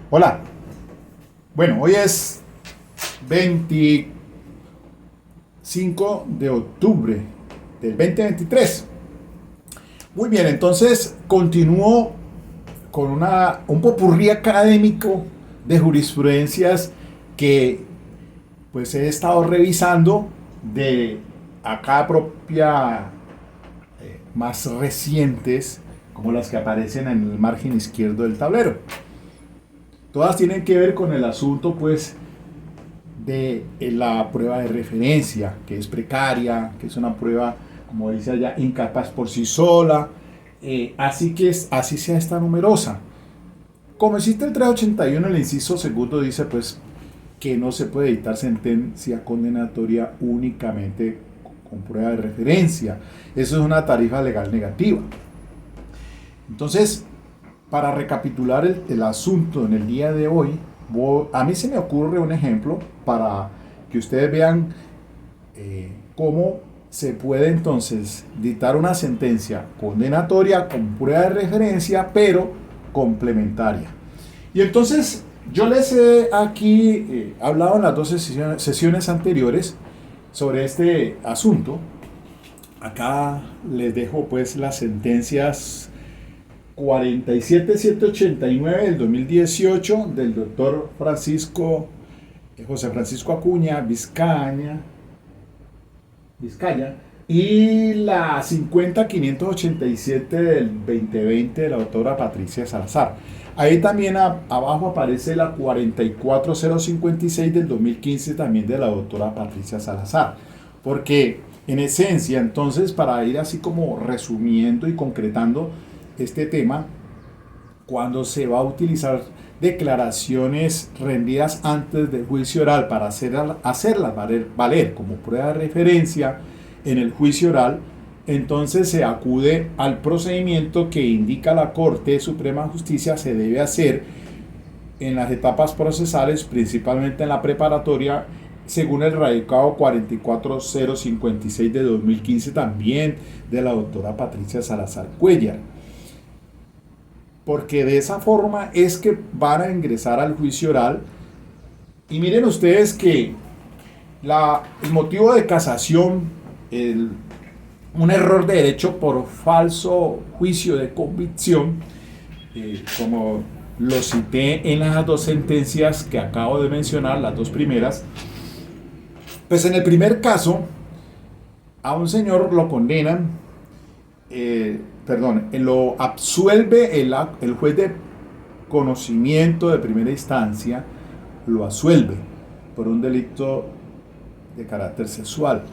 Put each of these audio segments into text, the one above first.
Hola, bueno, hoy es 25 de octubre del 2023. Muy bien, entonces continúo con un popurrí académico de jurisprudencias que pues he estado revisando de acá propia más recientes, como las que aparecen en el margen izquierdo del tablero. Todas tienen que ver con el asunto pues de la prueba de referencia, que es precaria, que es una prueba, como dice allá, incapaz por sí sola, así sea esta numerosa. Como existe el 381, el inciso segundo dice pues que no se puede dictar sentencia condenatoria únicamente con prueba de referencia. Eso es una tarifa legal negativa. Entonces, para recapitular el asunto en el día de hoy, a mí se me ocurre un ejemplo para que ustedes vean cómo se puede entonces dictar una sentencia condenatoria con prueba de referencia, pero complementaria. Y entonces yo les he aquí hablado en las dos sesiones anteriores sobre este asunto. Acá les dejo pues las sentencias 47789 del 2018 del doctor José Francisco Acuña Vizcaya, y la 50587 del 2020 de la doctora Patricia Salazar. Ahí también abajo aparece la 44056 del 2015 también de la doctora Patricia Salazar. Porque en esencia, entonces, para ir así como resumiendo y concretando este tema, cuando se va a utilizar declaraciones rendidas antes del juicio oral para hacerlas valer como prueba de referencia en el juicio oral, entonces se acude al procedimiento que indica la Corte Suprema de Justicia se debe hacer en las etapas procesales, principalmente en la preparatoria, según el radicado 44056 de 2015 también de la doctora Patricia Salazar Cuellar. Porque de esa forma es que van a ingresar al juicio oral. Y miren ustedes que el motivo de casación, un error de derecho por falso juicio de convicción, como lo cité en las dos sentencias que acabo de mencionar, las dos primeras, pues en el primer caso a un señor lo condenan, lo absuelve el juez de conocimiento de primera instancia, lo absuelve por un delito de carácter sexual.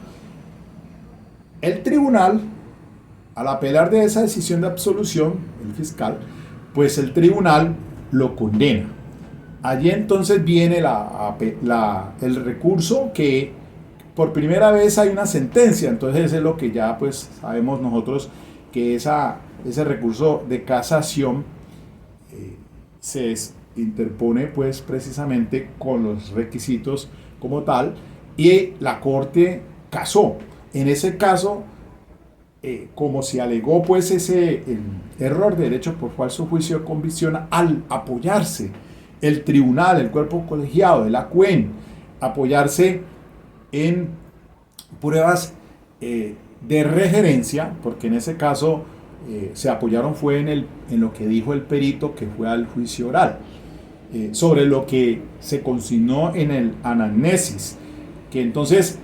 El tribunal, al apelar de esa decisión de absolución, el fiscal, pues el tribunal lo condena. Allí entonces viene el recurso que por primera vez hay una sentencia, entonces es lo que ya pues sabemos nosotros que ese recurso de casación se interpone pues precisamente con los requisitos como tal y la Corte casó. En ese caso, como se alegó pues el error de derecho por falso juicio de convicción, al apoyarse el tribunal, el cuerpo colegiado de la CUEN, apoyarse en pruebas de referencia, porque en ese caso se apoyaron fue en lo que dijo el perito que fue al juicio oral, sobre lo que se consignó en el anamnesis, que entonces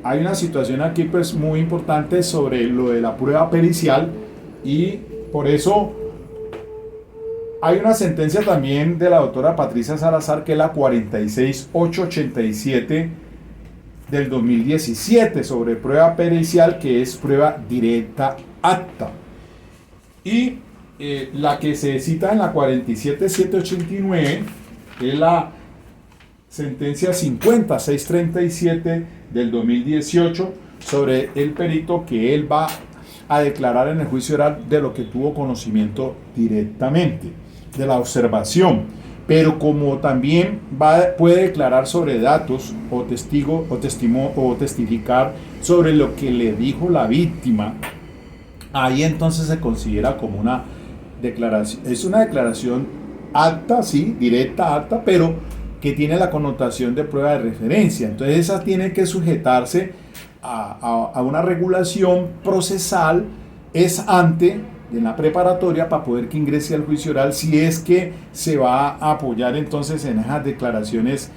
hay una situación aquí pues muy importante sobre lo de la prueba pericial, y por eso hay una sentencia también de la doctora Patricia Salazar, que es la 46887 del 2017 sobre prueba pericial, que es prueba directa acta. Y la que se cita en la 47789 es la sentencia 50637 del 2018 sobre el perito, que él va a declarar en el juicio oral de lo que tuvo conocimiento directamente, de la observación, pero como también puede declarar sobre datos o testificar sobre lo que le dijo la víctima, ahí entonces se considera como una declaración, es una declaración alta, sí, directa, alta, pero que tiene la connotación de prueba de referencia. Entonces esa tiene que sujetarse a una regulación procesal ex ante en la preparatoria para poder que ingrese al juicio oral, si es que se va a apoyar entonces en esas declaraciones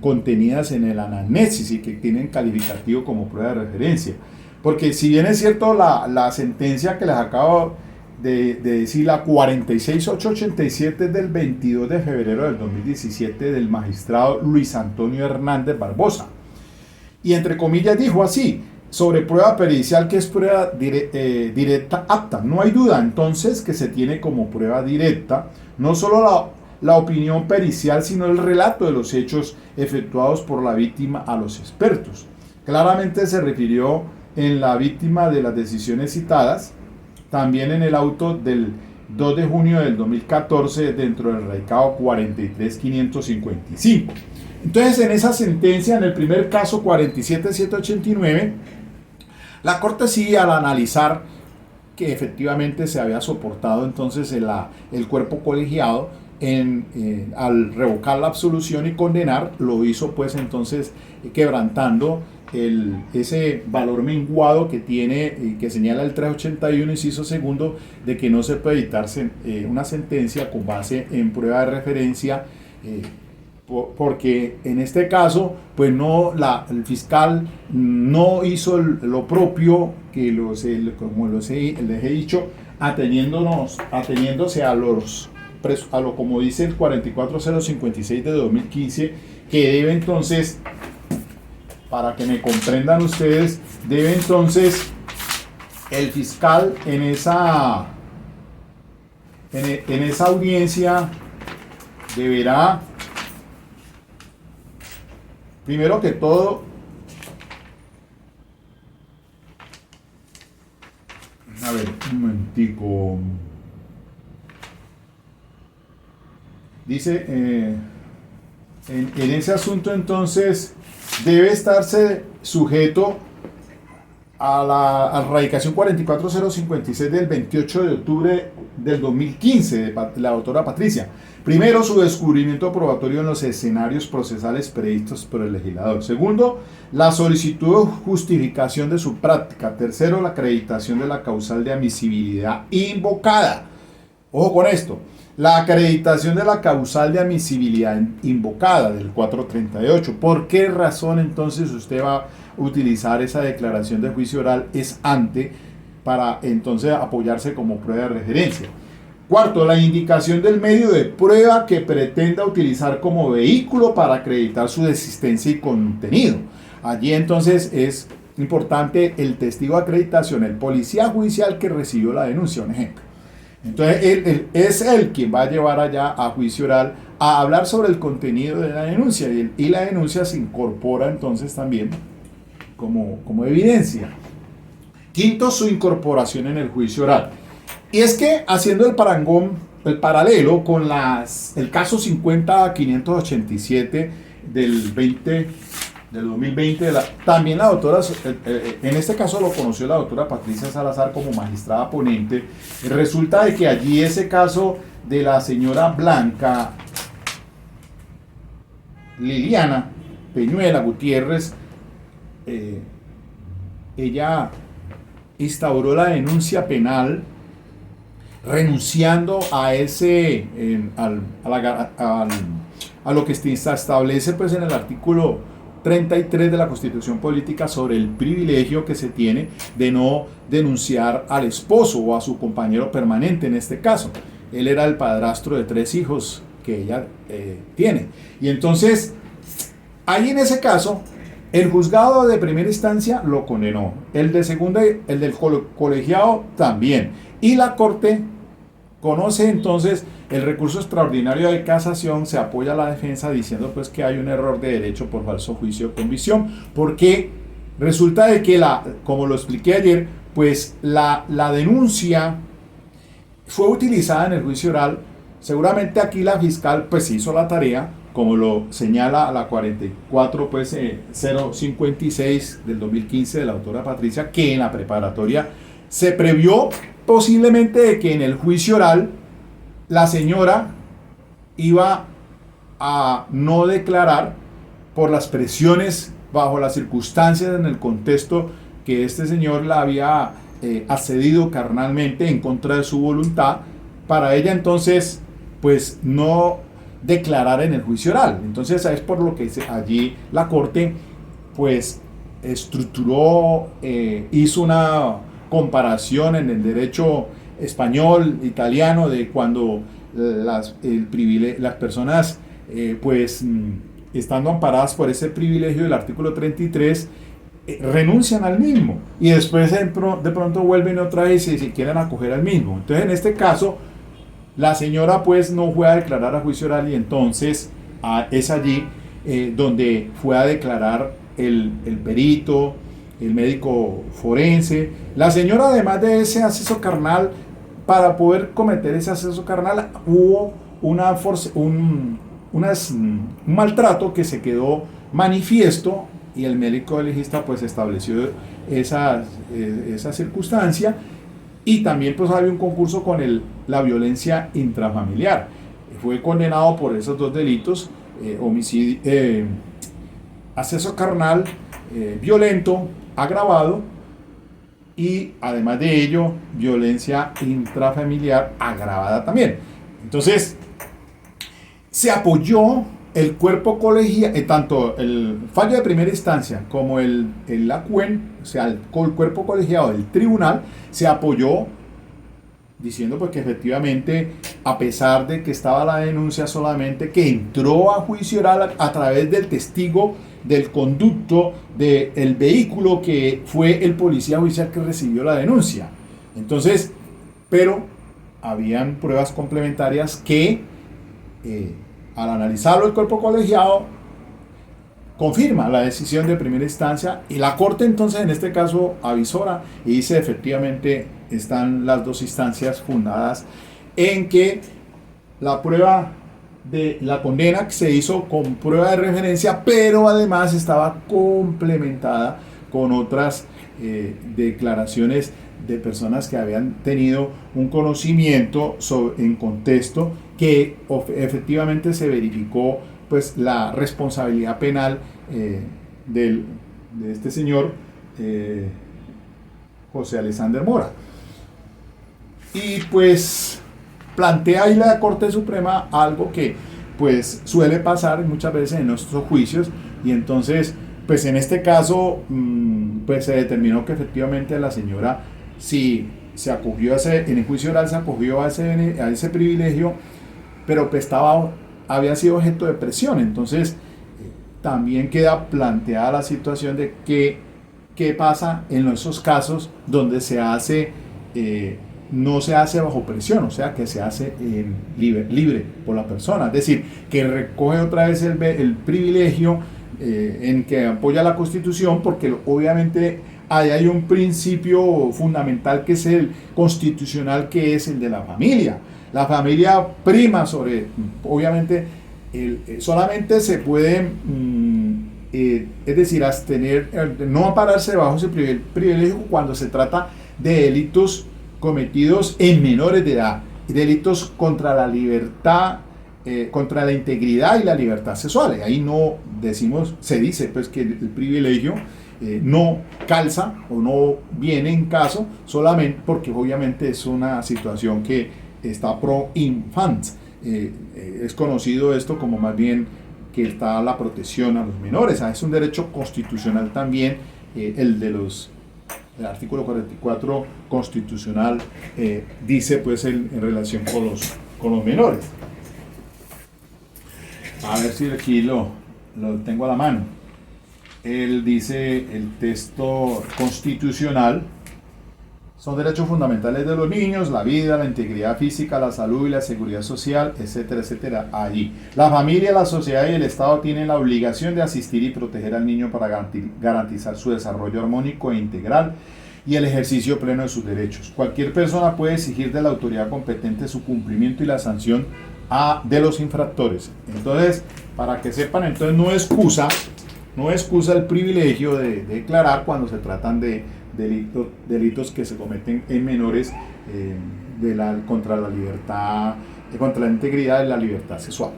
contenidas en el anamnesis y que tienen calificativo como prueba de referencia. Porque si bien es cierto la sentencia que les acabo de decir, la 46887 del 22 de febrero del 2017 del magistrado Luis Antonio Hernández Barbosa, y entre comillas dijo así: sobre prueba pericial, que es prueba directa apta. No hay duda entonces que se tiene como prueba directa no solo la opinión pericial, sino el relato de los hechos efectuados por la víctima a los expertos. Claramente se refirió en la víctima de las decisiones citadas, también en el auto del 2 de junio del 2014 dentro del radicado 43555. Entonces, en esa sentencia, en el primer caso 47789, la Corte sí, al analizar que efectivamente se había soportado entonces el cuerpo colegiado al revocar la absolución y condenar, lo hizo pues entonces quebrantando ese valor menguado que tiene, que señala el 381 inciso segundo, de que no se puede dictarse una sentencia con base en prueba de referencia, porque en este caso pues el fiscal no hizo lo propio que como les he dicho, ateniéndose a lo como dice el 44056 de 2015, que debe entonces, para que me comprendan ustedes, debe entonces el fiscal en esa audiencia deberá, primero que todo, a ver, un momentico. Dice, en ese asunto entonces debe estarse sujeto a la radicación 44056 del 28 de octubre del 2015 de la doctora Patricia. Primero, su descubrimiento probatorio en los escenarios procesales previstos por el legislador. Segundo, la solicitud de justificación de su práctica. Tercero, la acreditación de la causal de admisibilidad invocada. Ojo con esto. La acreditación de la causal de admisibilidad invocada del 438. ¿Por qué razón entonces usted va a utilizar esa declaración de juicio oral ex ante para entonces apoyarse como prueba de referencia? Cuarto, la indicación del medio de prueba que pretenda utilizar como vehículo para acreditar su existencia y contenido. Allí entonces es importante el testigo de acreditación, el policía judicial que recibió la denuncia, un ejemplo. Entonces él es él quien va a llevar allá a juicio oral a hablar sobre el contenido de la denuncia, y la denuncia se incorpora entonces también como evidencia. Quinto, su incorporación en el juicio oral. Y es que haciendo el paralelo con el caso 50587 del 2020, también la doctora, en este caso lo conoció la doctora Patricia Salazar como magistrada ponente. Resulta de que allí ese caso de la señora Blanca Liliana Peñuela Gutiérrez, ella instauró la denuncia penal renunciando a lo que se establece pues en el artículo 33 de la Constitución Política sobre el privilegio que se tiene de no denunciar al esposo o a su compañero permanente en este caso. Él era el padrastro de 3 hijos que ella tiene. Y entonces, ahí en ese caso, el juzgado de primera instancia lo condenó. El de segunda, el del colegiado también. Y la Corte conoce entonces el recurso extraordinario de casación, se apoya a la defensa diciendo pues que hay un error de derecho por falso juicio de convicción, porque resulta de que como lo expliqué ayer, pues la denuncia fue utilizada en el juicio oral. Seguramente aquí la fiscal pues hizo la tarea, como lo señala la 056 del 2015 de la autora Patricia, que en la preparatoria se previó posiblemente de que en el juicio oral la señora iba a no declarar por las presiones bajo las circunstancias en el contexto que este señor la había accedido carnalmente en contra de su voluntad, para ella entonces pues no declarar en el juicio oral. Entonces es por lo que allí la corte pues estructuró, hizo una comparación en el derecho español, italiano, de cuando las personas pues estando amparadas por ese privilegio del artículo 33 renuncian al mismo y después de pronto vuelven otra vez y se quieren acoger al mismo. Entonces en este caso la señora pues no fue a declarar a juicio oral y entonces es allí donde fue a declarar el perito, el médico forense. La señora, además de ese acceso carnal, para poder cometer ese acceso carnal hubo un maltrato que se quedó manifiesto y el médico legista pues estableció esa circunstancia. Y también pues había un concurso con la violencia intrafamiliar. Fue condenado por esos dos delitos, homicidio, acceso carnal violento agravado y además de ello violencia intrafamiliar agravada también. Entonces se apoyó el cuerpo colegiado, tanto el fallo de primera instancia como el ACUEN, o sea, el cuerpo colegiado del tribunal, se apoyó diciendo pues que efectivamente, a pesar de que estaba la denuncia solamente, que entró a juicio oral a través del testigo del conducto del vehículo que fue el policía judicial que recibió la denuncia. Entonces, pero habían pruebas complementarias que al analizarlo el cuerpo colegiado confirma la decisión de primera instancia y la corte entonces en este caso avisora y dice efectivamente están las dos instancias fundadas en que la prueba de la condena se hizo con prueba de referencia, pero además estaba complementada con otras declaraciones de personas que habían tenido un conocimiento en contexto que efectivamente se verificó pues la responsabilidad penal de este señor José Alexander Mora. Y pues plantea ahí la Corte Suprema algo que pues suele pasar muchas veces en nuestros juicios, y entonces pues en este caso pues se determinó que efectivamente la señora, si se acogió en el juicio oral, se acogió a ese privilegio, pero pues había sido objeto de presión. Entonces también queda planteada la situación de qué pasa en esos casos donde se hace no se hace bajo presión, o sea que se hace libre por la persona, es decir, que recoge otra vez el privilegio en que apoya la Constitución, porque obviamente ahí hay un principio fundamental que es el constitucional, que es el de la familia. La familia prima sobre, obviamente, solamente se puede, es decir, abstener, no ampararse bajo ese privilegio cuando se trata de delitos cometidos en menores de edad, delitos contra la libertad, contra la integridad y la libertad sexual. Ahí no se dice pues que el privilegio no calza o no viene en caso, solamente porque obviamente es una situación que está pro infans. Es conocido esto como más bien que está la protección a los menores. Es un derecho constitucional también, el artículo 44 constitucional dice pues en relación con los menores. A ver si aquí lo tengo a la mano. Él dice, el texto constitucional: son derechos fundamentales de los niños, la vida, la integridad física, la salud y la seguridad social, etcétera, etcétera. Allí, la familia, la sociedad y el Estado tienen la obligación de asistir y proteger al niño para garantizar su desarrollo armónico e integral y el ejercicio pleno de sus derechos. Cualquier persona puede exigir de la autoridad competente su cumplimiento y la sanción de los infractores. Entonces, para que sepan, entonces no excusa el privilegio de declarar cuando se tratan de delitos que se cometen en menores, contra la libertad contra la integridad y la libertad sexual.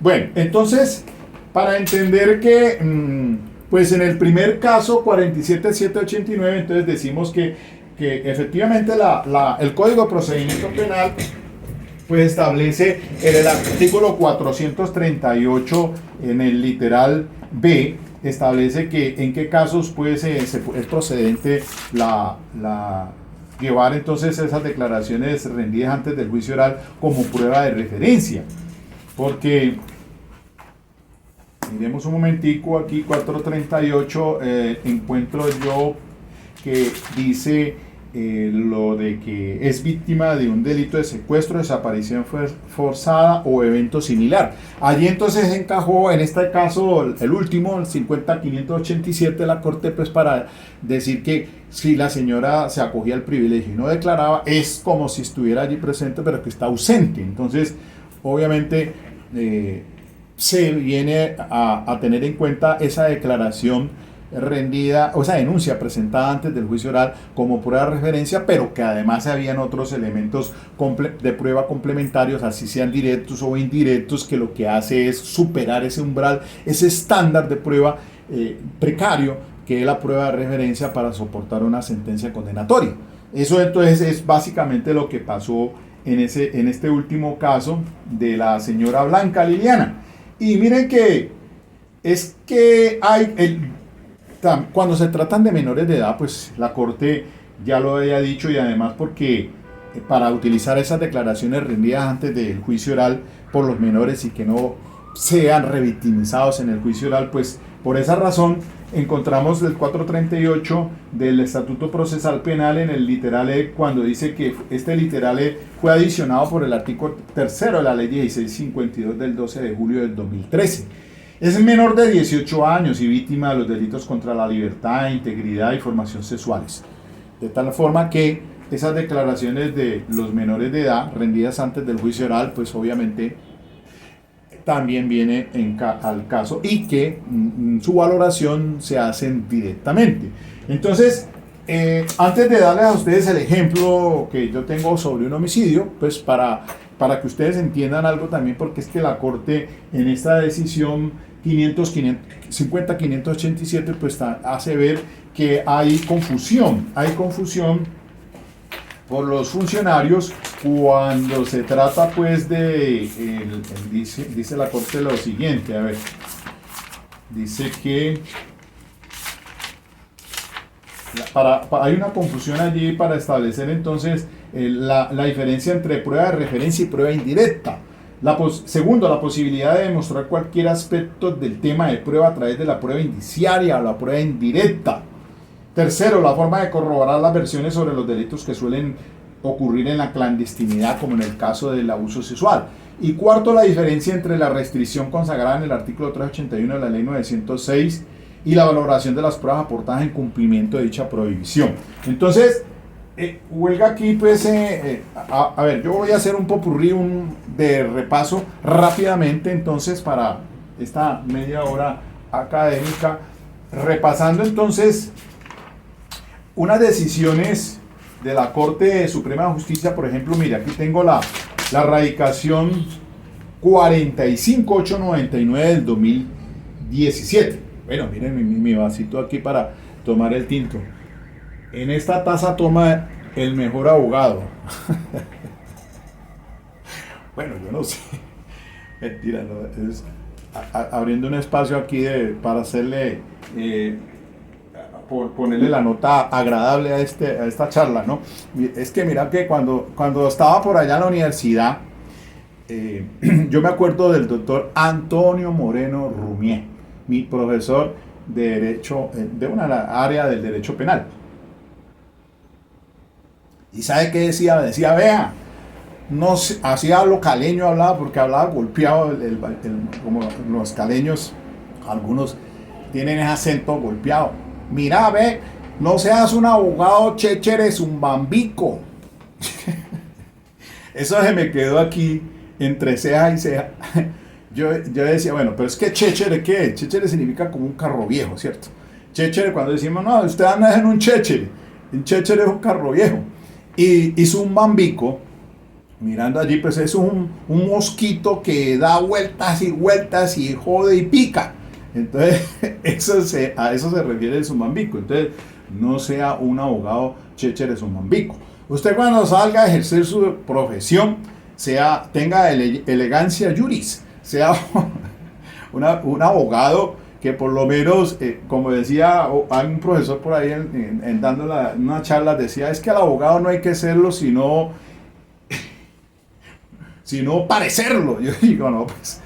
Bueno, entonces, para entender que, pues en el primer caso, 47789, entonces decimos que efectivamente el Código de Procedimiento Penal pues establece en el artículo 438 en el literal B, establece que en qué casos pues, es procedente llevar entonces esas declaraciones rendidas antes del juicio oral como prueba de referencia. Porque, miremos un momentico, aquí 438, encuentro yo que dice lo de que es víctima de un delito de secuestro, desaparición forzada o evento similar. Allí entonces encajó en este caso el último, el 50587, la Corte, pues para decir que si la señora se acogía al privilegio y no declaraba, es como si estuviera allí presente pero que está ausente. Entonces, obviamente, se viene a tener en cuenta esa declaración rendida, o esa denuncia presentada antes del juicio oral como prueba de referencia, pero que además habían otros elementos de prueba complementarios, así sean directos o indirectos, que lo que hace es superar ese umbral, ese estándar de prueba precario que es la prueba de referencia para soportar una sentencia condenatoria. Eso entonces es básicamente lo que pasó en este último caso de la señora Blanca Liliana. Y miren que es que cuando se tratan de menores de edad, pues la Corte ya lo había dicho, y además porque para utilizar esas declaraciones rendidas antes del juicio oral por los menores y que no sean revictimizados en el juicio oral, pues por esa razón encontramos el 438 del Estatuto Procesal Penal en el literal E, cuando dice que este literal E fue adicionado por el artículo 3 de la Ley 1652 del 12 de julio del 2013. Es menor de 18 años y víctima de los delitos contra la libertad, integridad y formación sexuales. De tal forma que esas declaraciones de los menores de edad rendidas antes del juicio oral, pues obviamente también viene al caso, y que su valoración se hacen directamente. Entonces, antes de darles a ustedes el ejemplo que yo tengo sobre un homicidio, pues para que ustedes entiendan algo también, porque es que la Corte en esta decisión 50-587 pues hace ver que hay confusión por los funcionarios cuando se trata pues dice la Corte lo siguiente, a ver, dice que hay una confusión allí para establecer entonces la diferencia entre prueba de referencia y prueba indirecta. Segundo, la posibilidad de demostrar cualquier aspecto del tema de prueba a través de la prueba indiciaria o la prueba indirecta. Tercero, la forma de corroborar las versiones sobre los delitos que suelen ocurrir en la clandestinidad, como en el caso del abuso sexual. Y cuarto, la diferencia entre la restricción consagrada en el artículo 381 de la Ley 906 y la valoración de las pruebas aportadas en cumplimiento de dicha prohibición. Entonces, huelga aquí, pues, a ver, yo voy a hacer un popurrí de repaso rápidamente, entonces, para esta media hora académica, repasando entonces unas decisiones de la Corte Suprema de Justicia. Por ejemplo, mira, aquí tengo la radicación 45899 del 2017. Bueno, miren mi vasito aquí para tomar el tinto. En esta taza toma el mejor abogado. Bueno, yo no sé. Mentira, no, es abriendo un espacio aquí para hacerle, ponerle la nota agradable a esta charla, ¿no? Es que mira que cuando estaba por allá en la universidad, yo me acuerdo del doctor Antonio Moreno Rumier, mi profesor de derecho, de una área del derecho penal. ¿Y sabe qué decía? Decía, vea, no sé, hacía lo caleño, hablaba porque hablaba golpeado, como los caleños, algunos tienen ese acento golpeado. Mira, ve, no seas un abogado chéchere zumbambico. Eso se me quedó aquí entre ceja y ceja. Yo decía, bueno, pero es que chéchere, ¿qué? Chéchere significa como un carro viejo, ¿cierto? Chéchere, cuando decimos, no, usted anda en un chéchere es un carro viejo. Y zumbambico, mirando allí, pues es un mosquito que da vueltas y vueltas y jode y pica. Entonces, a eso se refiere el Sumambico. Entonces, no sea un abogado chéchere Sumambico. Usted cuando salga a ejercer su profesión, tenga elegancia juris, sea un abogado que por lo menos, como decía, hay un profesor por ahí dando una charla, decía, es que al abogado no hay que serlo, sino parecerlo. Yo digo, no, pues,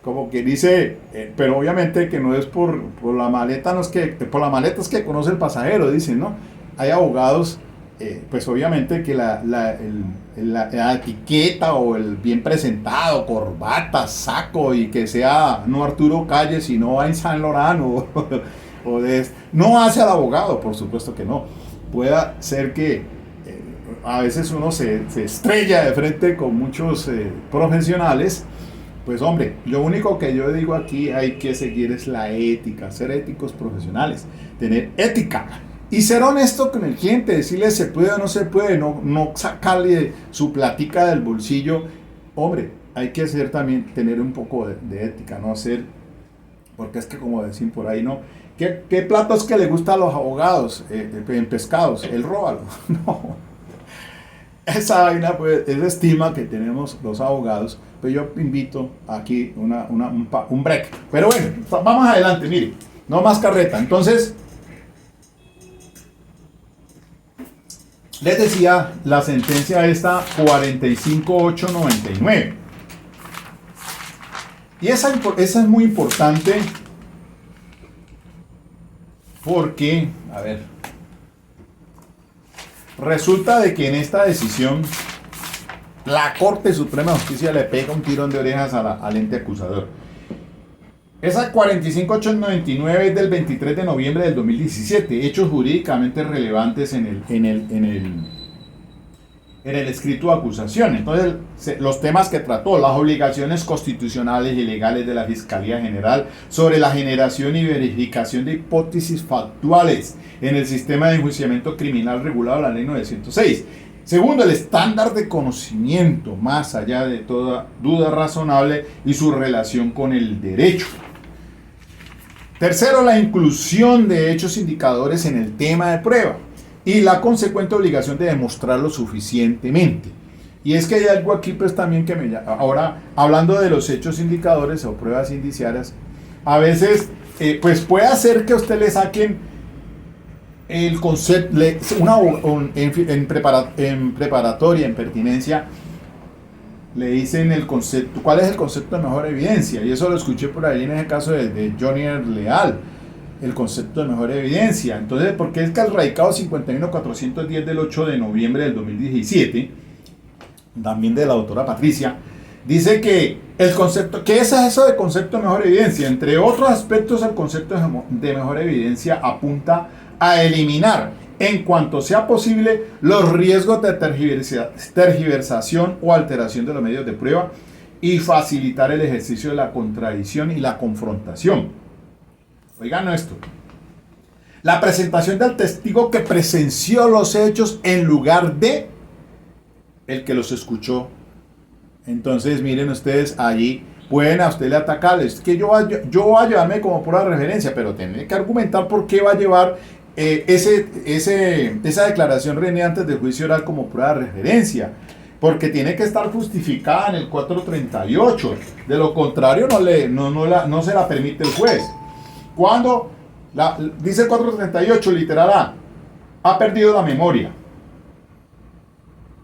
como que dice, pero obviamente que no es por la maleta, no es que, por la maleta es que conoce el pasajero, dicen, ¿no? Hay abogados, pues obviamente que la etiqueta o el bien presentado, corbata, saco, y que sea no Arturo Calle, sino en San Lorano, no hace al abogado, por supuesto que no. Puede ser que a veces uno se estrella de frente con muchos profesionales. Pues hombre, lo único que yo digo aquí hay que seguir es la ética, ser éticos profesionales, tener ética y ser honesto con el cliente, decirle se puede o no se puede, no sacarle su platica del bolsillo. Hombre, hay que tener un poco de ética, no hacer, porque es que como decían por ahí, ¿no? ¿Qué platos que le gustan a los abogados en pescados? El róbalo. No. Esa vaina, pues, es la estima que tenemos los abogados. Pues yo invito aquí un break. Pero bueno, vamos adelante, mire. No más carreta. Entonces, les decía la sentencia esta 45899. Y esa es muy importante porque, a ver, resulta de que en esta decisión la Corte Suprema de Justicia le pega un tirón de orejas al ente acusador. Esa 45899 es del 23 de noviembre del 2017, hechos jurídicamente relevantes en el escrito de acusación. Entonces, los temas que trató, las obligaciones constitucionales y legales de la Fiscalía General sobre la generación y verificación de hipótesis factuales en el sistema de enjuiciamiento criminal regulado en la Ley 906. Segundo, el estándar de conocimiento, más allá de toda duda razonable, y su relación con el derecho. Tercero, la inclusión de hechos indicadores en el tema de prueba y la consecuente obligación de demostrarlo suficientemente. Y es que hay algo aquí pues también que ahora, hablando de los hechos indicadores o pruebas indiciarias, a veces pues puede hacer que a usted le saquen el concepto, en preparatoria, en pertinencia, le dicen el concepto, ¿cuál es el concepto de mejor evidencia? Y eso lo escuché por ahí en ese caso de Johnny Leal, el concepto de mejor evidencia. Entonces, porque es que el radicado 51410 del 8 de noviembre del 2017, también de la doctora Patricia, dice que el concepto, ¿qué es eso de concepto de mejor evidencia? Entre otros aspectos, el concepto de mejor evidencia apunta a eliminar, en cuanto sea posible, los riesgos de tergiversación o alteración de los medios de prueba y facilitar el ejercicio de la contradicción y la confrontación. Oigan esto: la presentación del testigo que presenció los hechos en lugar de el que los escuchó. Entonces, miren ustedes, allí pueden a usted le atacar. Es que yo voy a llevarme como pura referencia, pero tiene que argumentar por qué va a llevar esa declaración renegada antes del juicio oral como prueba de referencia, porque tiene que estar justificada en el 438. De lo contrario, no se la permite el juez. Cuando dice el 438, literal A, ha perdido la memoria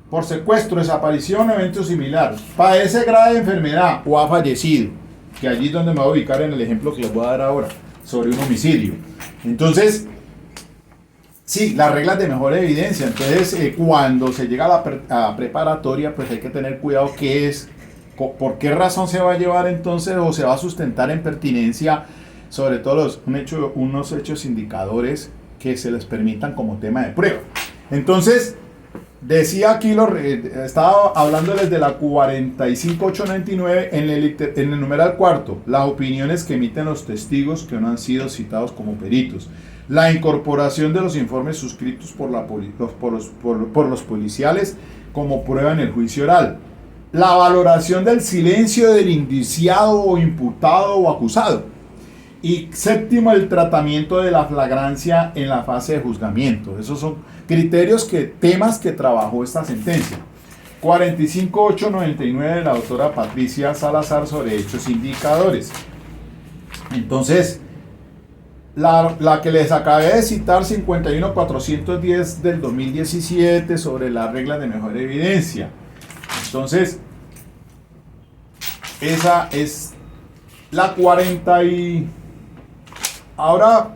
por secuestro, desaparición o evento similar, padece grave enfermedad o ha fallecido, que allí es donde me voy a ubicar en el ejemplo que les voy a dar ahora sobre un homicidio. Entonces, sí, las reglas de mejor evidencia. Entonces, cuando se llega a la preparatoria, pues hay que tener cuidado por qué razón se va a llevar entonces o se va a sustentar en pertinencia, sobre todo unos hechos indicadores que se les permitan como tema de prueba. Entonces, decía aquí, estaba hablándoles de la 45899 en el numeral cuarto, las opiniones que emiten los testigos que no han sido citados como peritos. La incorporación de los informes suscritos por los policiales como prueba en el juicio oral. la valoración del silencio del indiciado o imputado o acusado. Y séptimo, el tratamiento de la flagrancia en la fase de juzgamiento. Esos son temas que trabajó esta sentencia. 45.899 de la doctora Patricia Salazar sobre hechos indicadores. Entonces, la que les acabé de citar, 51.410 del 2017 sobre las reglas de mejor evidencia. Entonces, esa es la 40 y... Ahora,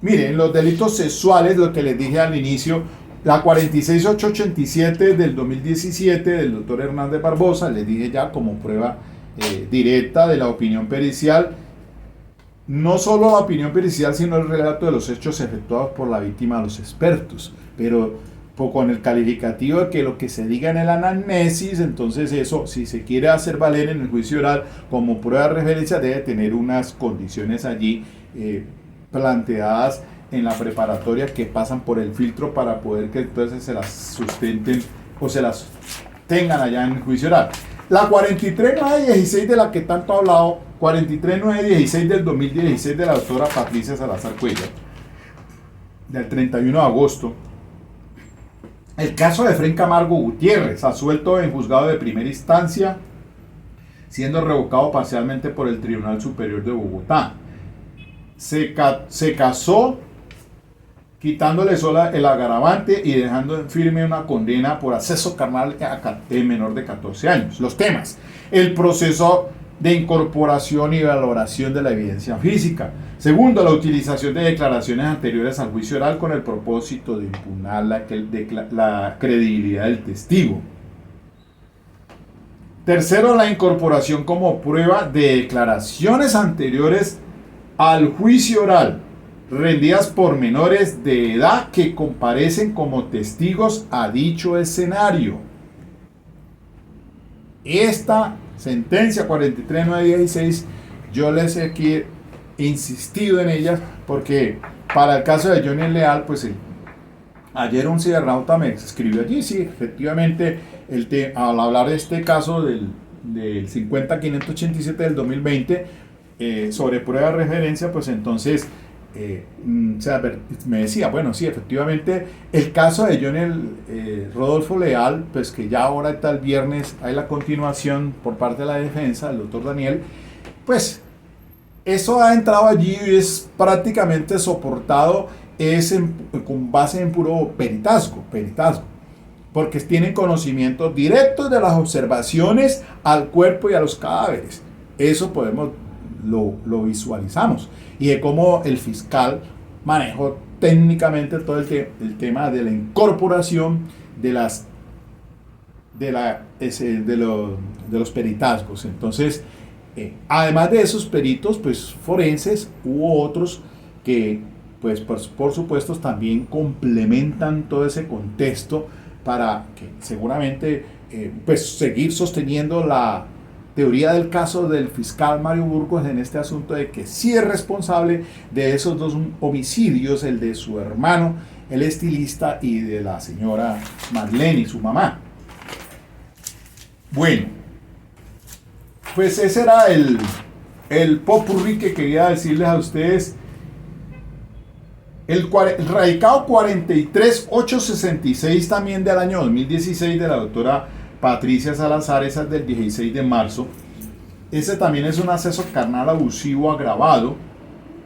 miren, los delitos sexuales, lo que les dije al inicio, la 46.887 del 2017 del doctor Hernández Barbosa, les dije ya como prueba directa de la opinión pericial, no solo la opinión pericial, sino el relato de los hechos efectuados por la víctima a los expertos, pero con el calificativo de que lo que se diga en el anamnesis, entonces eso, si se quiere hacer valer en el juicio oral como prueba de referencia, debe tener unas condiciones allí planteadas en la preparatoria que pasan por el filtro para poder que entonces se las sustenten o se las tengan allá en el juicio oral. La 43.916 de la que tanto he hablado, 43.916 del 2016 de la doctora Patricia Salazar Cuellar, del 31 de agosto. El caso de Efraín Camargo Gutiérrez, asuelto en juzgado de primera instancia, siendo revocado parcialmente por el Tribunal Superior de Bogotá. Se casó quitándole sola el agravante y dejando en firme una condena por acceso carnal a menor de 14 años. Los temas: el proceso de incorporación y valoración de la evidencia física. Segundo, la utilización de declaraciones anteriores al juicio oral con el propósito de impugnar la credibilidad del testigo. Tercero, la incorporación como prueba de declaraciones anteriores al juicio oral, rendidas por menores de edad que comparecen como testigos a dicho escenario. Esta sentencia 43.916, yo les he aquí insistido en ella porque para el caso de Johnny Leal, pues ayer un cibernauta me escribió allí, sí, efectivamente, al hablar de este caso del 50.587 del 2020, sobre prueba de referencia, pues entonces me decía, bueno, sí, efectivamente, el caso de Johnny Rodolfo Leal, pues que ya ahora está el viernes, hay la continuación por parte de la defensa, el doctor Daniel, pues eso ha entrado allí y es prácticamente soportado, con base en puro peritazgo, porque tienen conocimientos directos de las observaciones al cuerpo y a los cadáveres. Eso lo visualizamos, y de cómo el fiscal manejó técnicamente todo el tema de la incorporación de los peritazgos. Entonces, además de esos peritos, pues forenses, hubo otros que, pues por supuesto, también complementan todo ese contexto para que seguramente pues seguir sosteniendo la teoría del caso del fiscal Mario Burgos en este asunto de que sí es responsable de esos dos homicidios, el de su hermano, el estilista, y de la señora Marlene, su mamá. Bueno, pues ese era el popurrí que quería decirles a ustedes. El radicado 43.866 también del año 2016 de la doctora Patricia Salazar, esa es del 16 de marzo. Ese también es un acceso carnal abusivo agravado.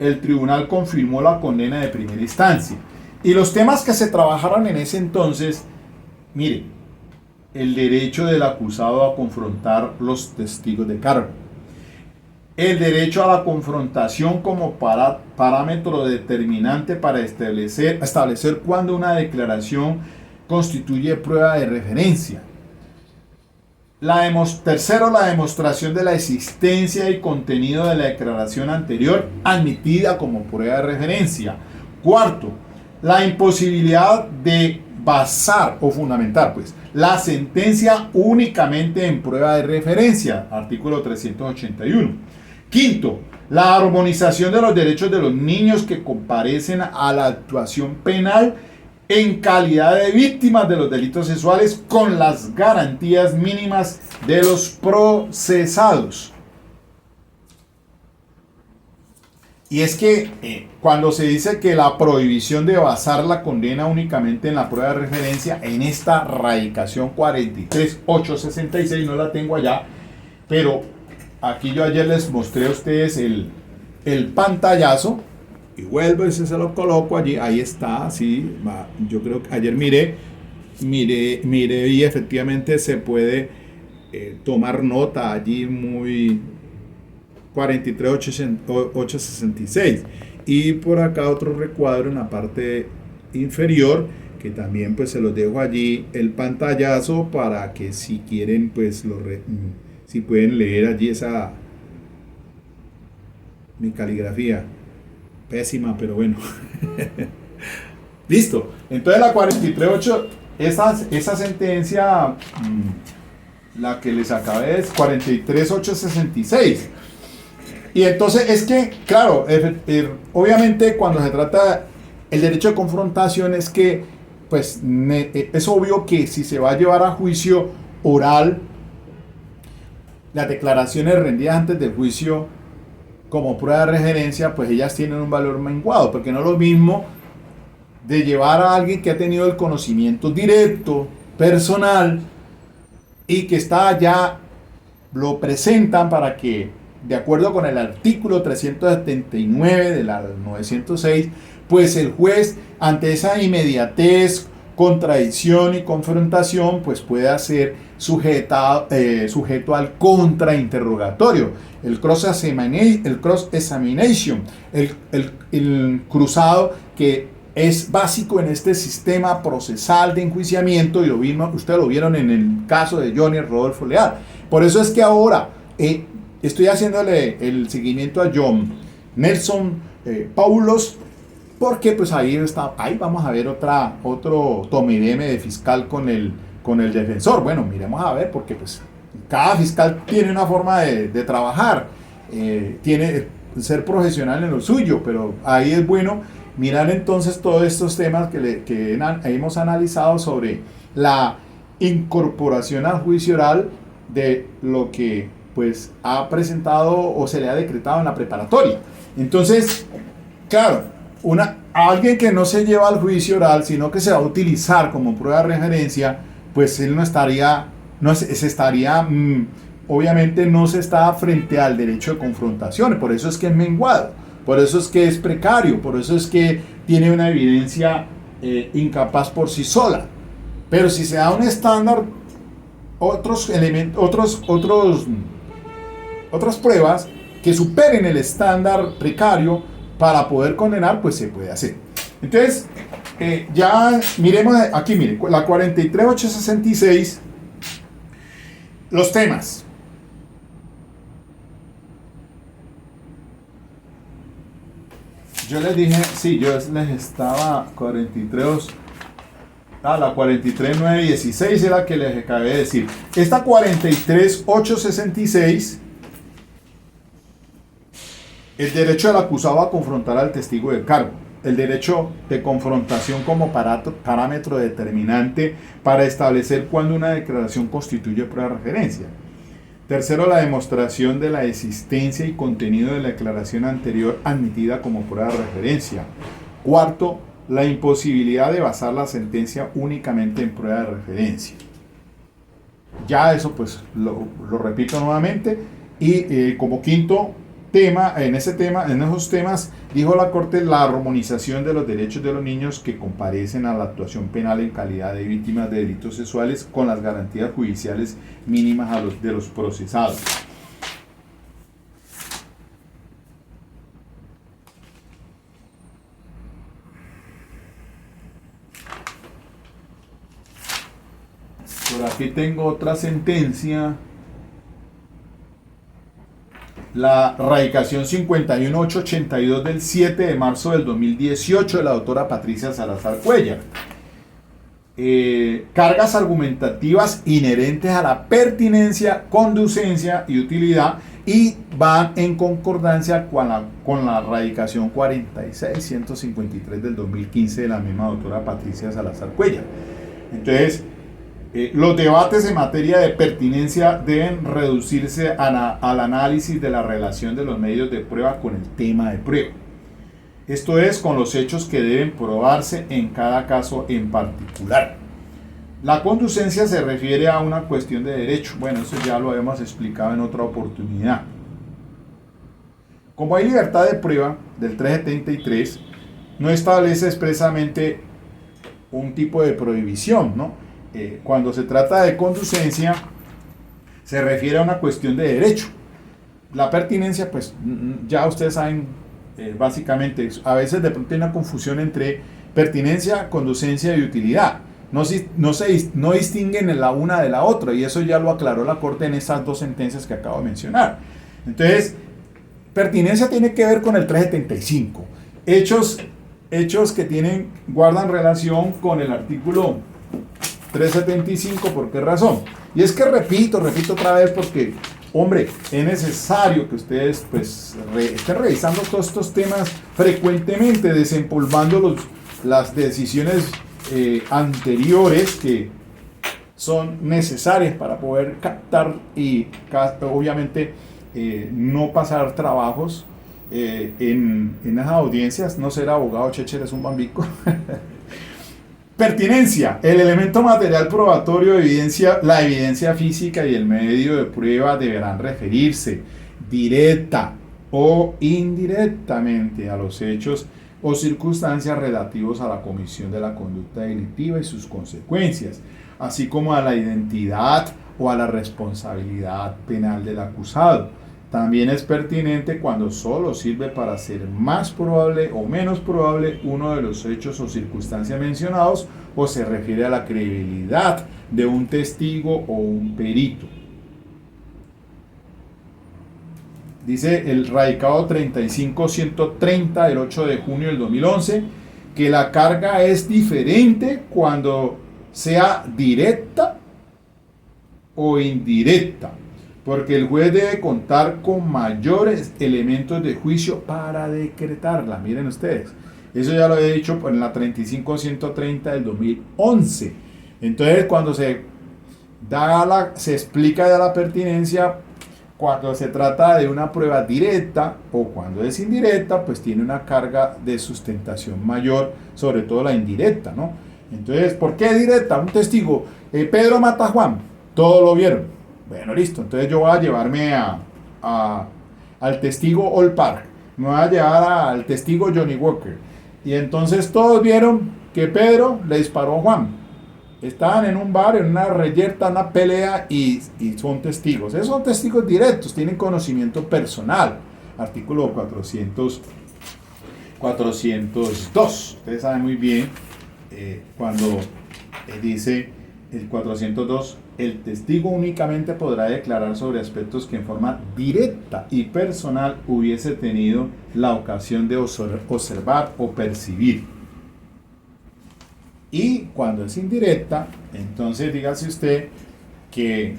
El tribunal confirmó la condena de primera instancia. Y los temas que se trabajaron en ese entonces, mire, el derecho del acusado a confrontar los testigos de cargo, el derecho a la confrontación como parámetro determinante para establecer cuándo una declaración constituye prueba de referencia. Tercero, la demostración de la existencia y contenido de la declaración anterior admitida como prueba de referencia. Cuarto, la imposibilidad de basar o fundamentar la sentencia únicamente en prueba de referencia, artículo 381. Quinto, la armonización de los derechos de los niños que comparecen a la actuación penal en calidad de víctimas de los delitos sexuales con las garantías mínimas de los procesados. Y es que cuando se dice que la prohibición de basar la condena únicamente en la prueba de referencia, en esta radicación 43866, no la tengo allá, pero aquí yo ayer les mostré a ustedes el pantallazo, y vuelvo y se lo coloco allí, ahí está, sí, yo creo que ayer miré y efectivamente se puede tomar nota allí muy 43866, y por acá otro recuadro en la parte inferior que también pues se los dejo allí el pantallazo para que si quieren pues si pueden leer allí esa mi caligrafía pésima, pero bueno. Listo. Entonces la 438, esa sentencia, la que les acabé de decir, 43866. Y entonces es que, claro, obviamente cuando se trata el derecho de confrontación es que, pues, es obvio que si se va a llevar a juicio oral, las declaraciones rendidas antes del juicio como prueba de referencia, pues ellas tienen un valor menguado, porque no es lo mismo de llevar a alguien que ha tenido el conocimiento directo, personal, y que está allá, lo presentan para que, de acuerdo con el artículo 379 de la 906, pues el juez, ante esa inmediatez, contradicción y confrontación, pues pueda ser sujeto al contrainterrogatorio, el cross-examination, el cruzado, que es básico en este sistema procesal de enjuiciamiento, y ustedes lo vieron en el caso de Johnny Rodolfo Leal. Por eso es que ahora estoy haciéndole el seguimiento a John Nelson Paulos, porque pues ahí vamos a ver otro tome y deme de fiscal con el defensor. Bueno, miremos a ver, porque pues cada fiscal tiene una forma de trabajar, tiene ser profesional en lo suyo, pero ahí es bueno mirar entonces todos estos temas que hemos analizado sobre la incorporación al juicio oral de lo que pues ha presentado o se le ha decretado en la preparatoria. Entonces, claro, alguien que no se lleva al juicio oral, sino que se va a utilizar como prueba de referencia, pues él obviamente no se está frente al derecho de confrontación. Por eso es que es menguado, por eso es que es precario, por eso es que tiene una evidencia incapaz por sí sola. Pero si se da un estándar, otros elementos, otras pruebas que superen el estándar precario para poder condenar, pues se puede hacer. Entonces, ya miremos aquí, mire, la 43866, los temas. Yo les dije, sí, yo les estaba 43, la 43916 era la que les acabé de decir. Esta 43866, el derecho del acusado a confrontar al testigo de cargo, el derecho de confrontación como parámetro determinante para establecer cuándo una declaración constituye prueba de referencia. Tercero, la demostración de la existencia y contenido de la declaración anterior admitida como prueba de referencia. Cuarto, la imposibilidad de basar la sentencia únicamente en prueba de referencia. Ya eso pues lo repito nuevamente. Y como quinto tema, en esos temas, dijo la Corte, la armonización de los derechos de los niños que comparecen a la actuación penal en calidad de víctimas de delitos sexuales con las garantías judiciales mínimas de los procesados. Por aquí tengo otra sentencia. La radicación 51882 del 7 de marzo del 2018 de la doctora Patricia Salazar Cuellar. cargas argumentativas inherentes a la pertinencia, conducencia y utilidad, y van en concordancia con la radicación 46153 del 2015 de la misma doctora Patricia Salazar Cuellar. Entonces, los debates en materia de pertinencia deben reducirse al análisis de la relación de los medios de prueba con el tema de prueba. Esto es, con los hechos que deben probarse en cada caso en particular. La conducencia se refiere a una cuestión de derecho. Bueno, eso ya lo hemos explicado en otra oportunidad. Como hay libertad de prueba del 373, no establece expresamente un tipo de prohibición, ¿no? Cuando se trata de conducencia, se refiere a una cuestión de derecho. La pertinencia, pues ya ustedes saben, básicamente, a veces de pronto hay una confusión entre pertinencia, conducencia y utilidad. No distinguen la una de la otra, y eso ya lo aclaró la Corte en estas dos sentencias que acabo de mencionar. Entonces, pertinencia tiene que ver con el 375. Hechos que guardan relación con el artículo 375, ¿por qué razón? Y es que repito otra vez, porque, hombre, es necesario que ustedes pues estén revisando todos estos temas frecuentemente, desempolvando las decisiones anteriores que son necesarias para poder captar y obviamente no pasar trabajos en las audiencias, no ser abogado Checher es un bambico. Pertinencia, el elemento material probatorio de evidencia, la evidencia física y el medio de prueba deberán referirse directa o indirectamente a los hechos o circunstancias relativos a la comisión de la conducta delictiva y sus consecuencias, así como a la identidad o a la responsabilidad penal del acusado. También es pertinente cuando solo sirve para hacer más probable o menos probable uno de los hechos o circunstancias mencionados, o se refiere a la credibilidad de un testigo o un perito. Dice el radicado 35130 del 8 de junio del 2011 que la carga es diferente cuando sea directa o indirecta, porque el juez debe contar con mayores elementos de juicio para decretarla. Miren ustedes, eso ya lo he dicho en la 35130 del 2011. Entonces, cuando se explica ya la pertinencia, cuando se trata de una prueba directa o cuando es indirecta, pues tiene una carga de sustentación mayor, sobre todo la indirecta, ¿no? Entonces, ¿por qué directa? Un testigo, Pedro mata a Juan, todos lo vieron. Bueno, listo, entonces yo voy a llevarme al testigo All Park, me voy a llevar al testigo Johnny Walker, y entonces todos vieron que Pedro le disparó a Juan. Estaban en un bar, en una reyerta, una pelea, y son testigos. Esos son testigos directos, tienen conocimiento personal. Artículo 402. Ustedes saben muy bien cuando dice el 402, el testigo únicamente podrá declarar sobre aspectos que en forma directa y personal hubiese tenido la ocasión de observar o percibir. Y cuando es indirecta, entonces dígase usted que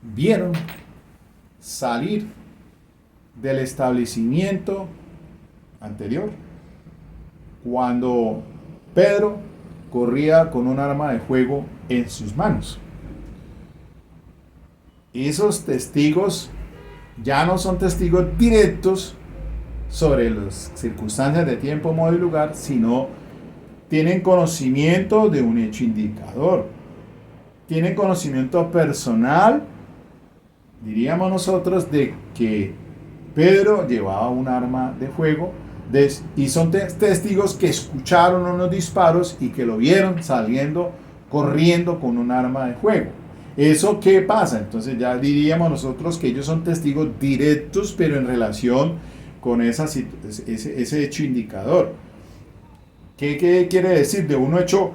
vieron salir del establecimiento anterior cuando Pedro corría con un arma de fuego en sus manos. Esos testigos ya no son testigos directos sobre las circunstancias de tiempo, modo y lugar, sino tienen conocimiento de un hecho indicador, tienen conocimiento personal, diríamos nosotros, de que Pedro llevaba un arma de fuego, y son testigos que escucharon unos disparos y que lo vieron saliendo, corriendo con un arma de fuego. ¿Eso qué pasa? Entonces ya diríamos nosotros que ellos son testigos directos, pero en relación con ese hecho indicador. ¿Qué quiere decir? De un hecho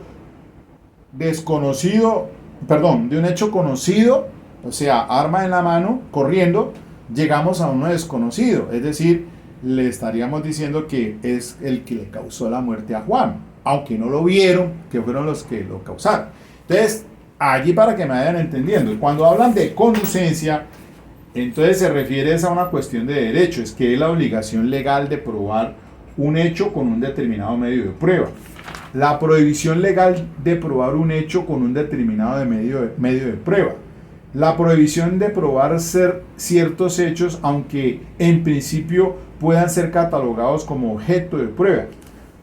desconocido, perdón, de un hecho conocido, o sea, arma en la mano, corriendo, llegamos a uno desconocido, es decir, le estaríamos diciendo que es el que le causó la muerte a Juan. aunque no lo vieron, que fueron los que lo causaron. Entonces, allí para que me vayan entendiendo, cuando hablan de conducencia, entonces se refiere a una cuestión de derechos, que es la obligación legal de probar un hecho con un determinado medio de prueba. La prohibición legal de probar un hecho con un determinado medio de prueba. La prohibición de probar ciertos hechos, aunque en principio puedan ser catalogados como objeto de prueba.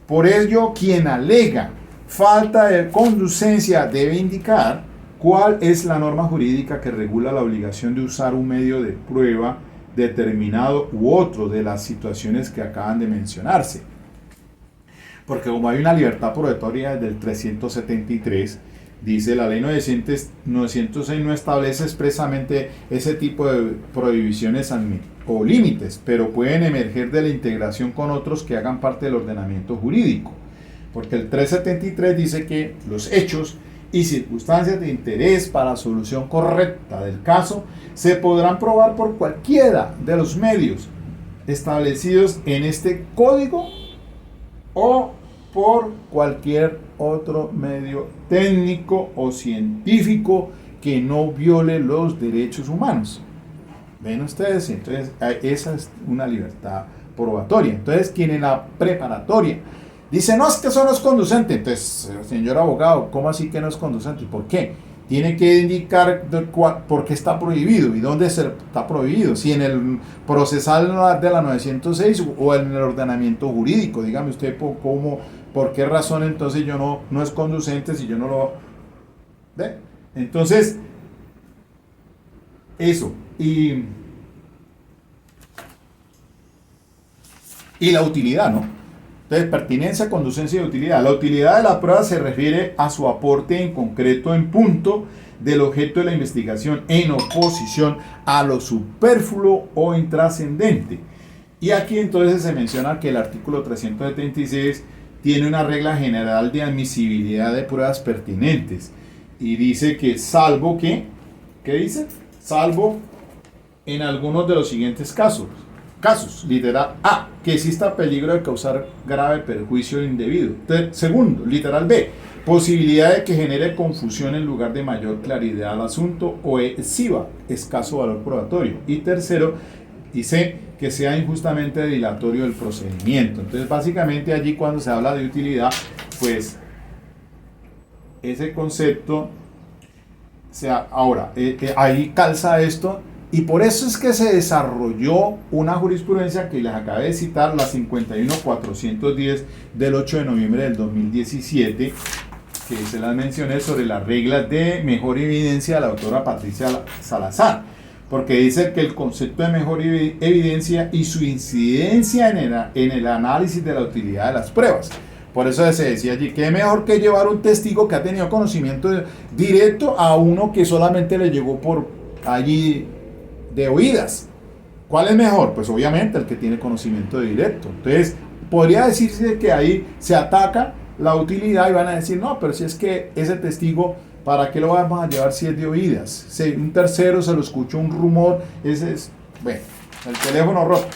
Por ello, quien alega falta de conducencia debe indicar cuál es la norma jurídica que regula la obligación de usar un medio de prueba determinado u otro de las situaciones que acaban de mencionarse. Porque como hay una libertad probatoria desde el 373, dice la ley 906 no establece expresamente ese tipo de prohibiciones o límites, pero pueden emerger de la integración con otros que hagan parte del ordenamiento jurídico. Porque el 373 dice que los hechos y circunstancias de interés para la solución correcta del caso se podrán probar por cualquiera de los medios establecidos en este código o por cualquier otro medio técnico o científico que no viole los derechos humanos. ¿Ven ustedes? Entonces, esa es una libertad probatoria. Entonces, quien en la preparatoria dice, no, es que eso no es conducente. Entonces, señor abogado, ¿cómo así que no es conducente? ¿Por qué? Tiene que indicar por qué está prohibido y dónde está prohibido. Si en el procesal de la 906 o en el ordenamiento jurídico. Dígame usted por qué razón entonces no es conducente si yo no lo... ¿Ve? Entonces, eso. Y la utilidad, ¿no? Entonces, pertinencia, conducencia y utilidad. La utilidad de la prueba se refiere a su aporte en concreto en punto del objeto de la investigación en oposición a lo superfluo o intrascendente. Y aquí entonces se menciona que el artículo 376 tiene una regla general de admisibilidad de pruebas pertinentes. Y dice que salvo que, ¿qué dice? Salvo en algunos de los siguientes casos, literal A, que exista peligro de causar grave perjuicio indebido. Segundo, literal B, posibilidad de que genere confusión en lugar de mayor claridad al asunto o exhiba escaso valor probatorio. Y tercero, dice que sea injustamente dilatorio el procedimiento. Entonces, básicamente allí cuando se habla de utilidad, pues ese concepto, ahora, ahí calza esto. Y por eso es que se desarrolló una jurisprudencia que les acabé de citar, la 51410 del 8 de noviembre del 2017, que se las mencioné sobre las reglas de mejor evidencia de la autora Patricia Salazar, porque dice que el concepto de mejor evidencia y su incidencia en el análisis de la utilidad de las pruebas. Por eso se decía allí que es mejor que llevar un testigo que ha tenido conocimiento directo a uno que solamente le llegó por allí de oídas. ¿Cuál es mejor? Pues obviamente el que tiene conocimiento directo. Entonces, podría decirse que ahí se ataca la utilidad y van a decir, no, pero si es que ese testigo, ¿para qué lo vamos a llevar si es de oídas? Si un tercero se lo escuchó un rumor, ese es, bueno, el teléfono roto.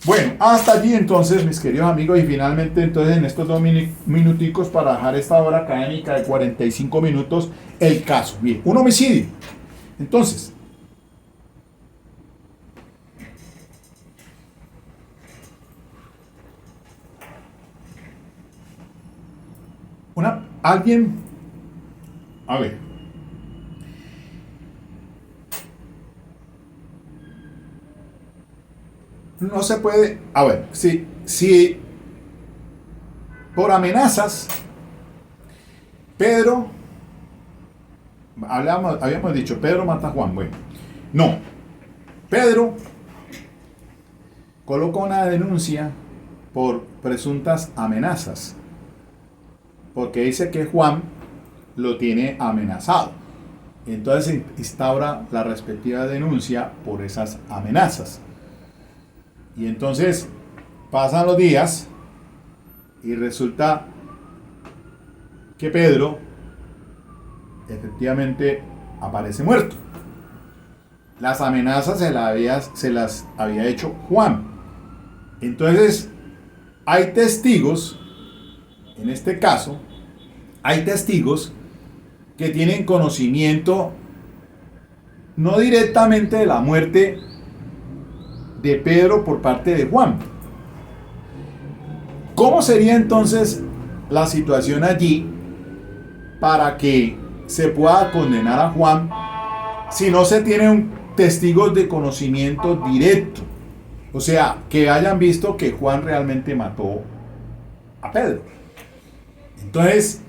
Bueno, hasta allí entonces, mis queridos amigos, y finalmente entonces en estos 2 minuticos para dejar esta hora académica de 45 minutos, el caso. Bien, un homicidio. Entonces, alguien, a ver, no se puede, a ver, si por amenazas, Pedro, habíamos dicho, Pedro mata a Juan, bueno, no, Pedro coloca una denuncia por presuntas amenazas, porque dice que Juan lo tiene amenazado. Entonces se instaura la respectiva denuncia por esas amenazas. Y entonces pasan los días y resulta que Pedro efectivamente aparece muerto. Las amenazas se las había hecho Juan. Entonces hay testigos en este caso, hay testigos que tienen conocimiento no directamente de la muerte de Pedro por parte de Juan. ¿Cómo sería entonces la situación allí para que se pueda condenar a Juan si no se tienen testigos de conocimiento directo? O sea, que hayan visto que Juan realmente mató a Pedro. Entonces,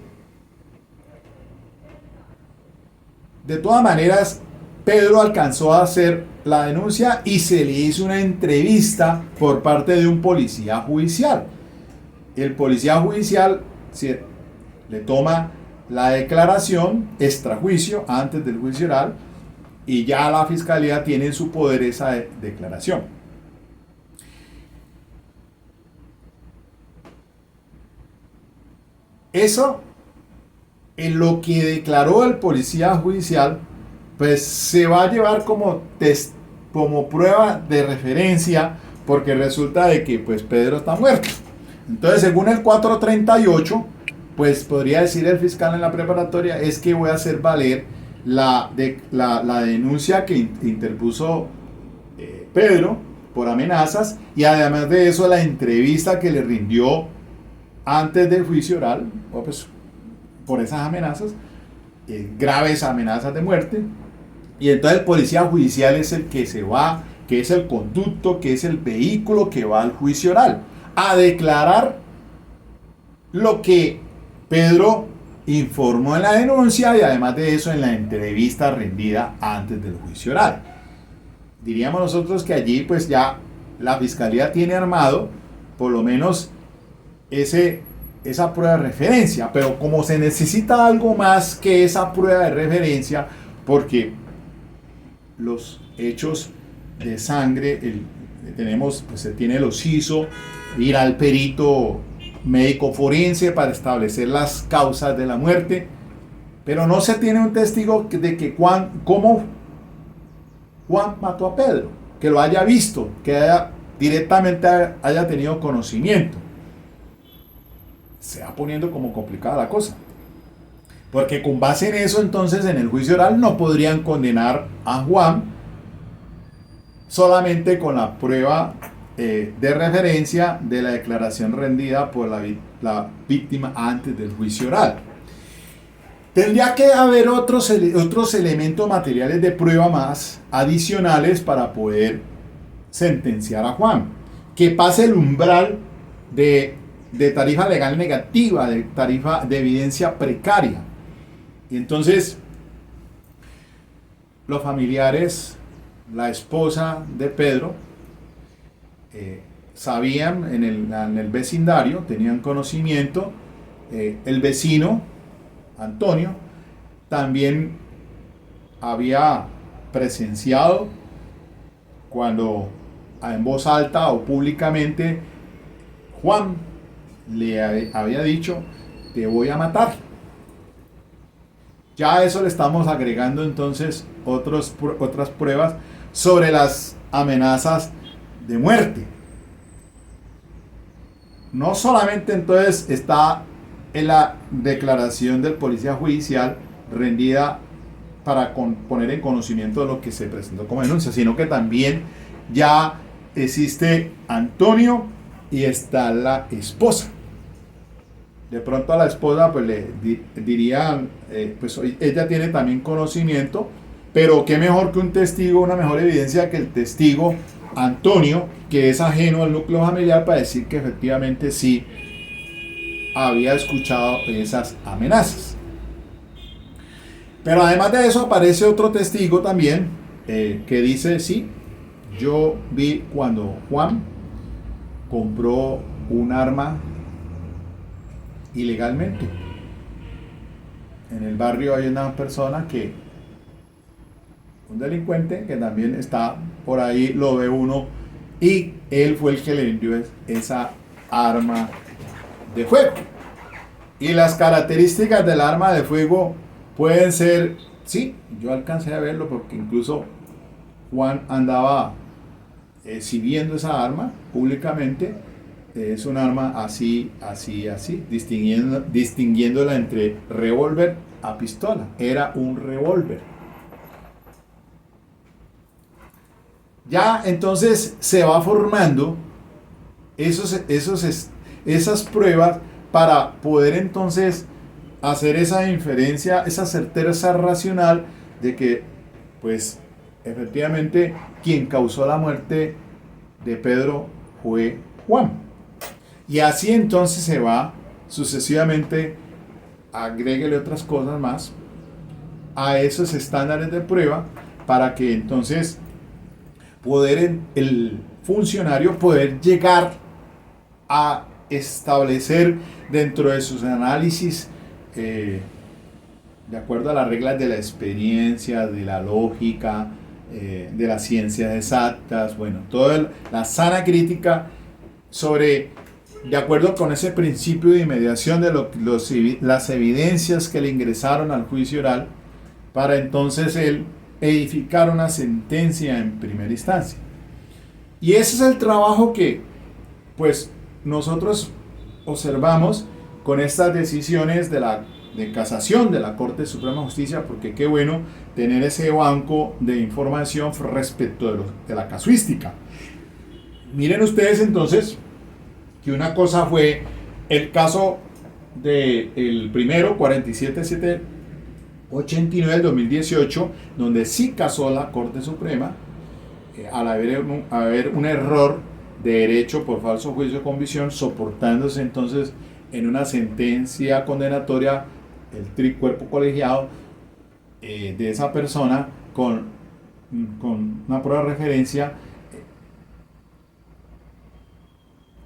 de todas maneras, Pedro alcanzó a hacer la denuncia y se le hizo una entrevista por parte de un policía judicial. El policía judicial le toma la declaración extrajuicio antes del juicio oral y ya la fiscalía tiene en su poder esa declaración. Eso, en lo que declaró el policía judicial, pues se va a llevar como prueba de referencia, porque resulta de que pues Pedro está muerto. Entonces, según el 438, pues podría decir el fiscal en la preparatoria, es que voy a hacer valer la denuncia que interpuso Pedro por amenazas, y además de eso la entrevista que le rindió antes del juicio oral, pues, por esas amenazas, graves amenazas de muerte. Y entonces el policía judicial es el que se va, que es el conducto, que es el vehículo que va al juicio oral a declarar lo que Pedro informó en la denuncia y además de eso en la entrevista rendida antes del juicio oral. Diríamos nosotros que allí pues ya la fiscalía tiene armado por lo menos esa prueba de referencia, pero como se necesita algo más que esa prueba de referencia, porque los hechos de sangre, pues se tiene el occiso, ir al perito médico forense para establecer las causas de la muerte, pero no se tiene un testigo de que cómo Juan mató a Pedro, que lo haya visto, que directamente haya tenido conocimiento. Se va poniendo como complicada la cosa, porque con base en eso entonces en el juicio oral no podrían condenar a Juan solamente con la prueba de referencia de la declaración rendida por la víctima antes del juicio oral. Tendría que haber otros elementos materiales de prueba más adicionales para poder sentenciar a Juan, que pase el umbral de tarifa legal negativa, de tarifa de evidencia precaria. Y entonces los familiares, la esposa de Pedro, sabían en el vecindario, tenían conocimiento, el vecino Antonio también había presenciado cuando en voz alta o públicamente Juan le había dicho: te voy a matar. Ya a eso le estamos agregando entonces otras pruebas sobre las amenazas de muerte. No solamente entonces está en la declaración del policía judicial rendida para poner en conocimiento de lo que se presentó como denuncia, sino que también ya existe Antonio y está la esposa. De pronto a la esposa pues le dirían, pues ella tiene también conocimiento, pero qué mejor que un testigo, una mejor evidencia que el testigo Antonio, que es ajeno al núcleo familiar, para decir que efectivamente sí había escuchado esas amenazas. Pero además de eso aparece otro testigo también que dice: sí, yo vi cuando Juan compró un arma ilegalmente. En el barrio hay una persona un delincuente que también está por ahí, lo ve uno, y él fue el que le vendió esa arma de fuego. Y las características del arma de fuego pueden ser, sí, yo alcancé a verlo porque incluso Juan andaba exhibiendo esa arma públicamente, es un arma así, así, así, distinguiéndola entre revólver a pistola. Era un revólver. Ya entonces se va formando esas pruebas para poder entonces hacer esa inferencia, esa certeza racional de que, pues, efectivamente, quien causó la muerte de Pedro fue Juan. Y así entonces se va sucesivamente, agréguele otras cosas más a esos estándares de prueba para que entonces el funcionario poder llegar a establecer dentro de sus análisis, de acuerdo a las reglas de la experiencia, de la lógica, de las ciencias exactas, bueno, toda la sana crítica sobre, de acuerdo con ese principio de inmediación de las evidencias que le ingresaron al juicio oral, para entonces él edificar una sentencia en primera instancia. Y ese es el trabajo que, pues, nosotros observamos con estas decisiones de casación de la Corte Suprema de Justicia, porque qué bueno tener ese banco de información respecto de la casuística. Miren ustedes entonces que una cosa fue el caso del primero, 47789 del 2018, donde sí casó la Corte Suprema al haber un error de derecho por falso juicio de convicción, soportándose entonces en una sentencia condenatoria el tricuerpo colegiado de esa persona con una prueba de referencia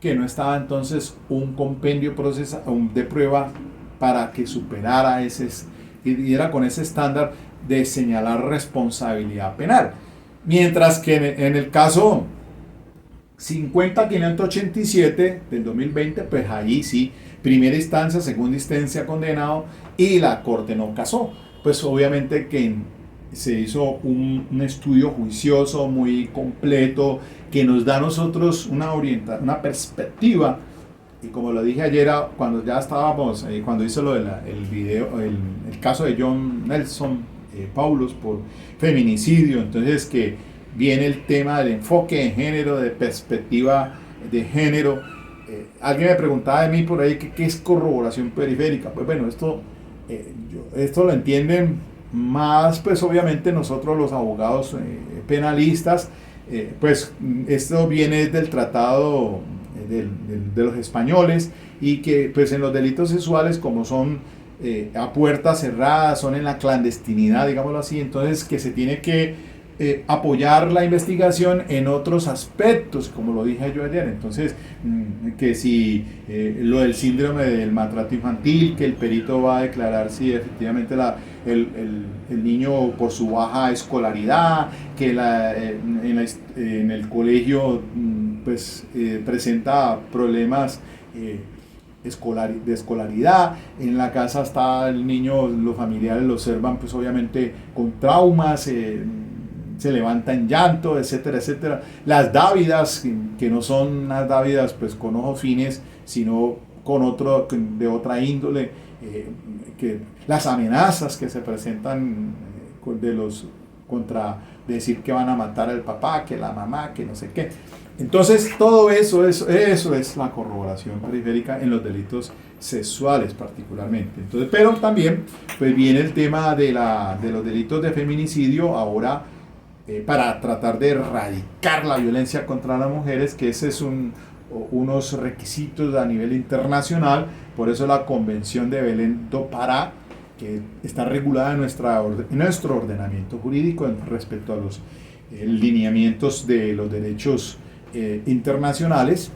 que no estaba entonces un compendio de prueba para que superara y era con ese estándar de señalar responsabilidad penal. Mientras que en el caso 50587 del 2020, pues allí sí, primera instancia, segunda instancia condenado y la Corte no casó. Pues obviamente que se hizo un estudio juicioso muy completo que nos da a nosotros una perspectiva. Y como lo dije ayer, cuando ya estábamos, cuando hizo el caso de John Nelson Paulus por feminicidio, entonces que viene el tema del enfoque de género, de perspectiva de género. Alguien me preguntaba de mí por ahí qué es corroboración periférica. Pues bueno, esto lo entienden más, pues obviamente nosotros los abogados penalistas, pues esto viene del tratado de los españoles, y que pues en los delitos sexuales, como son a puertas cerradas, son en la clandestinidad, digámoslo así, entonces que se tiene que apoyar la investigación en otros aspectos, como lo dije yo ayer. Entonces, que si lo del síndrome del maltrato infantil, que el perito va a declarar si efectivamente el niño por su baja escolaridad, que en el colegio pues presenta problemas de escolaridad, en la casa está el niño, los familiares lo observan pues obviamente con traumas, se levanta en llanto, etcétera, etcétera. Las dávidas, que no son unas dávidas pues con ojos fines, sino de otra índole, que las amenazas que se presentan contra decir que van a matar al papá, que la mamá, que no sé qué. Entonces todo eso es la corroboración periférica en los delitos sexuales particularmente. Entonces, pero también pues viene el tema de los delitos de feminicidio ahora, para tratar de erradicar la violencia contra las mujeres, que ese es unos requisitos a nivel internacional. Por eso la Convención de Belém do Pará, que está regulada en nuestro ordenamiento jurídico respecto a los lineamientos de los derechos internacionales,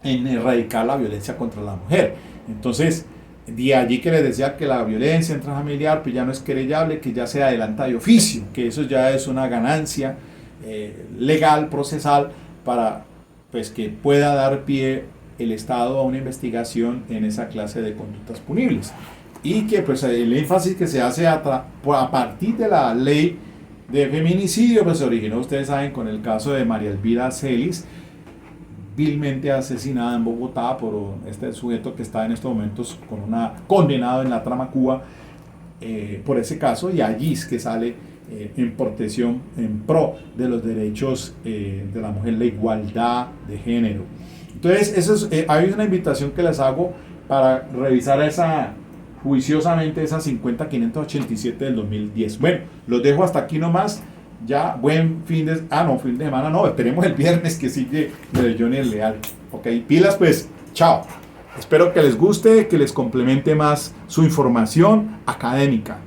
en erradicar la violencia contra la mujer. Entonces, de allí que les decía que la violencia intrafamiliar pues ya no es querellable, que ya se adelanta de oficio, que eso ya es una ganancia legal, procesal, para pues que pueda dar pie el Estado a una investigación en esa clase de conductas punibles. Y que pues el énfasis que se hace a partir de la ley de feminicidio pues se originó, ustedes saben, con el caso de María Elvira Celis, vilmente asesinada en Bogotá por este sujeto que está en estos momentos con una condenado en la trama Cuba por ese caso, y allí es que sale en protección, en pro de los derechos de la mujer, la igualdad de género. Entonces, hay una invitación que les hago para revisar juiciosamente esa 50587 del 2010. Bueno, los dejo hasta aquí nomás. Ya, buen fin de semana, no, esperemos el viernes que sigue lo de Johnny el Leal. Ok, pilas pues, chao. Espero que les guste, que les complemente más su información académica.